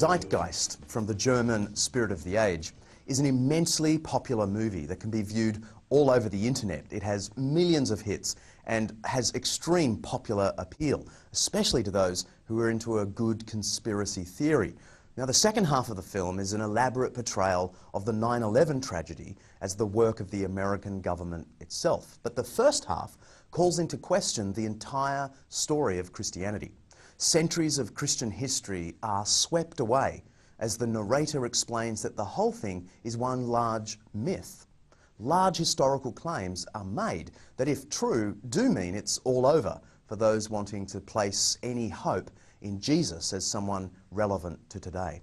Zeitgeist, from the German Spirit of the Age, is an immensely popular movie that can be viewed all over the internet. It has millions of hits and has extreme popular appeal, especially to those who are into a good conspiracy theory. Now, the second half of the film is an elaborate portrayal of the 9/11 tragedy as the work of the American government itself. But the first half calls into question the entire story of Christianity. Centuries of Christian history are swept away as the narrator explains that the whole thing is one large myth. Large historical claims are made that, if true, do mean it's all over for those wanting to place any hope in Jesus as someone relevant to today.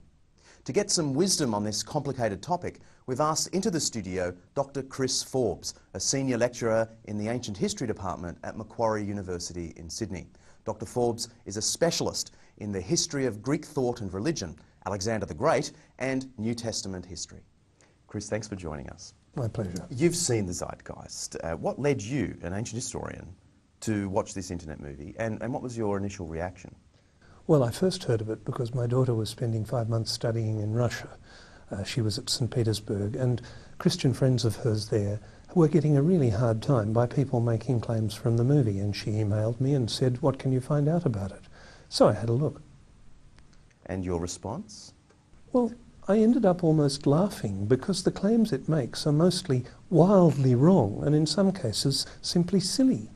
To get some wisdom on this complicated topic, we've asked into the studio Dr. Chris Forbes, a senior lecturer in the Ancient History Department at Macquarie University in Sydney. Dr. Forbes is a specialist in the history of Greek thought and religion, Alexander the Great, and New Testament history. Chris, thanks for joining us. My pleasure. You've seen the Zeitgeist. What led you, an ancient historian, to watch this internet movie, and what was your initial reaction? Well, I first heard of it because my daughter was spending 5 months studying in Russia. She was at St. Petersburg, and Christian friends of hers there were getting a really hard time by people making claims from the movie, and she emailed me and said, "What can you find out about it?" So I had a look. And your response? Well, I ended up almost laughing because the claims it makes are mostly wildly wrong and in some cases simply silly.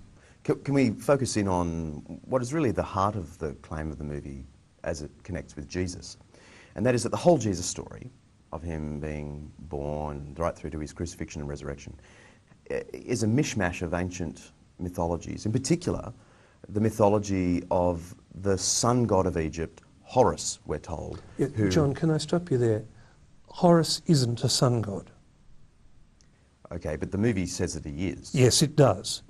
Can we focus in on what is really the heart of the claim of the movie as it connects with Jesus? And that is that the whole Jesus story of him being born right through to his crucifixion and resurrection is a mishmash of ancient mythologies. In particular, the mythology of the sun god of Egypt, Horus, we're told. Yeah, John, can I stop you there? Horus isn't a sun god. Okay, but the movie says that he is. Yes, it does,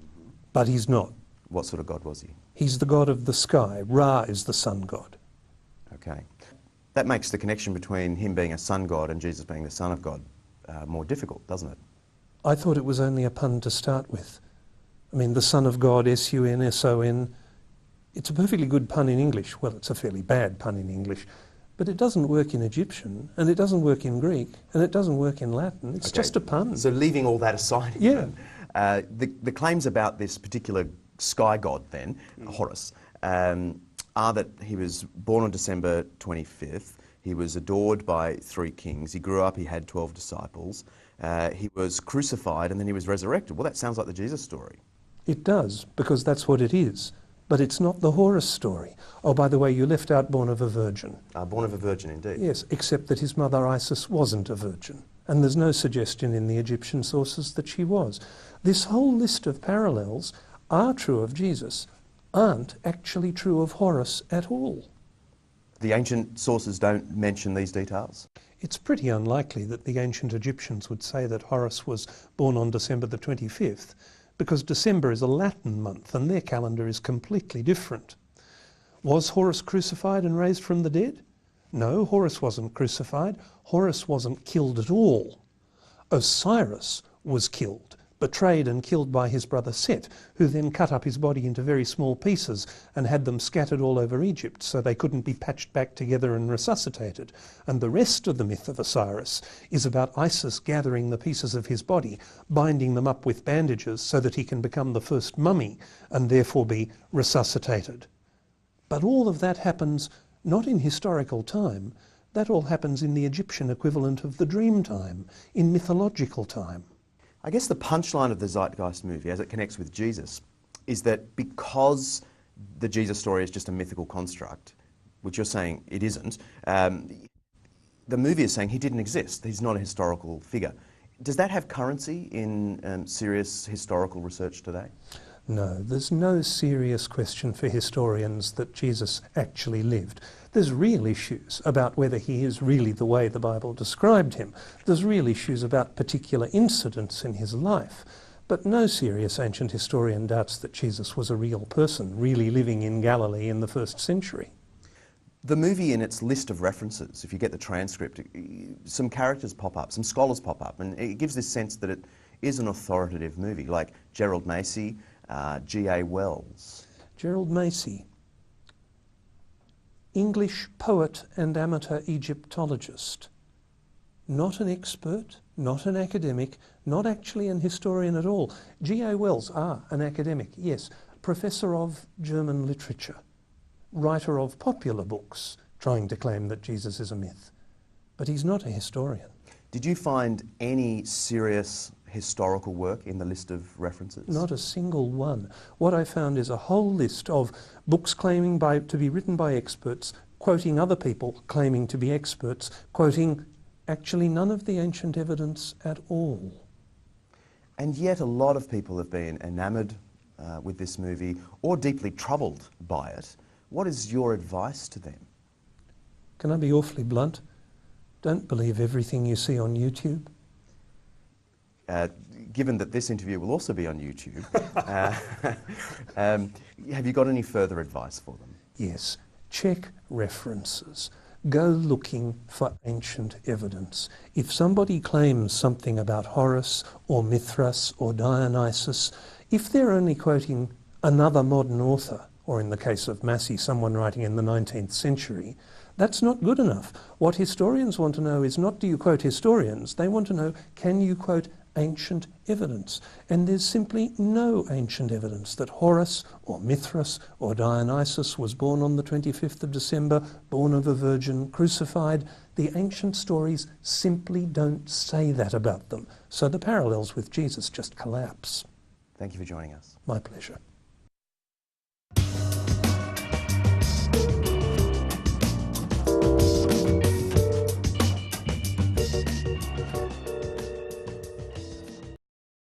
but he's not. What sort of god was he? He's the god of the sky. Ra is the sun god. Okay. That makes the connection between him being a sun god and Jesus being the son of God more difficult, doesn't it? I thought it was only a pun to start with. I mean, the Son of God, S-U-N-S-O-N, it's a perfectly good pun in English. Well, it's a fairly bad pun in English, but it doesn't work in Egyptian, and it doesn't work in Greek, and it doesn't work in Latin. It's just a pun. So leaving all that aside, yeah. The claims about this particular sky god then, Horus, are that he was born on December 25th, he was adored by 3 kings, he grew up, he had 12 disciples, he was crucified, and then he was resurrected. Well, that sounds like the Jesus story. It does, because that's what it is. But it's not the Horus story. Oh, by the way, you left out born of a virgin. Born of a virgin, indeed. Yes, except that his mother Isis wasn't a virgin. And there's no suggestion in the Egyptian sources that she was. This whole list of parallels are true of Jesus, aren't actually true of Horus at all. The ancient sources don't mention these details? It's pretty unlikely that the ancient Egyptians would say that Horus was born on December the 25th, because December is a Latin month and their calendar is completely different. Was Horus crucified and raised from the dead? No, Horus wasn't crucified. Horus wasn't killed at all. Osiris was killed, betrayed and killed by his brother Set, who then cut up his body into very small pieces and had them scattered all over Egypt so they couldn't be patched back together and resuscitated. And the rest of the myth of Osiris is about Isis gathering the pieces of his body, binding them up with bandages so that he can become the first mummy and therefore be resuscitated. But all of that happens not in historical time, that all happens in the Egyptian equivalent of the dream time, in mythological time. I guess the punchline of the Zeitgeist movie, as it connects with Jesus, is that because the Jesus story is just a mythical construct, which you're saying it isn't, the movie is saying he didn't exist, he's not a historical figure. Does that have currency in serious historical research today? No, there's no serious question for historians that Jesus actually lived. There's real issues about whether he is really the way the Bible described him. There's real issues about particular incidents in his life. But no serious ancient historian doubts that Jesus was a real person, really living in Galilee in the 1st century. The movie, in its list of references, if you get the transcript, some characters pop up, some scholars pop up, and it gives this sense that it is an authoritative movie, like Gerald Macy, G.A. Wells. Gerald Macy. English poet and amateur Egyptologist. Not an expert, not an academic, not actually an historian at all. G.A. Wells, an academic, yes, professor of German literature, writer of popular books, trying to claim that Jesus is a myth. But he's not a historian. Did you find any serious historical work in the list of references? Not a single one. What I found is a whole list of books claiming to be written by experts, quoting other people claiming to be experts, quoting actually none of the ancient evidence at all. And yet a lot of people have been enamoured with this movie or deeply troubled by it. What is your advice to them? Can I be awfully blunt? Don't believe everything you see on YouTube. Given that this interview will also be on YouTube, have you got any further advice for them? Yes. Check references. Go looking for ancient evidence. If somebody claims something about Horus or Mithras or Dionysus, if they're only quoting another modern author, or in the case of Massey, someone writing in the 19th century, that's not good enough. What historians want to know is not do you quote historians, they want to know can you quote ancient evidence. And there's simply no ancient evidence that Horus or Mithras or Dionysus was born on the 25th of December, born of a virgin, crucified. The ancient stories simply don't say that about them. So the parallels with Jesus just collapse. Thank you for joining us. My pleasure.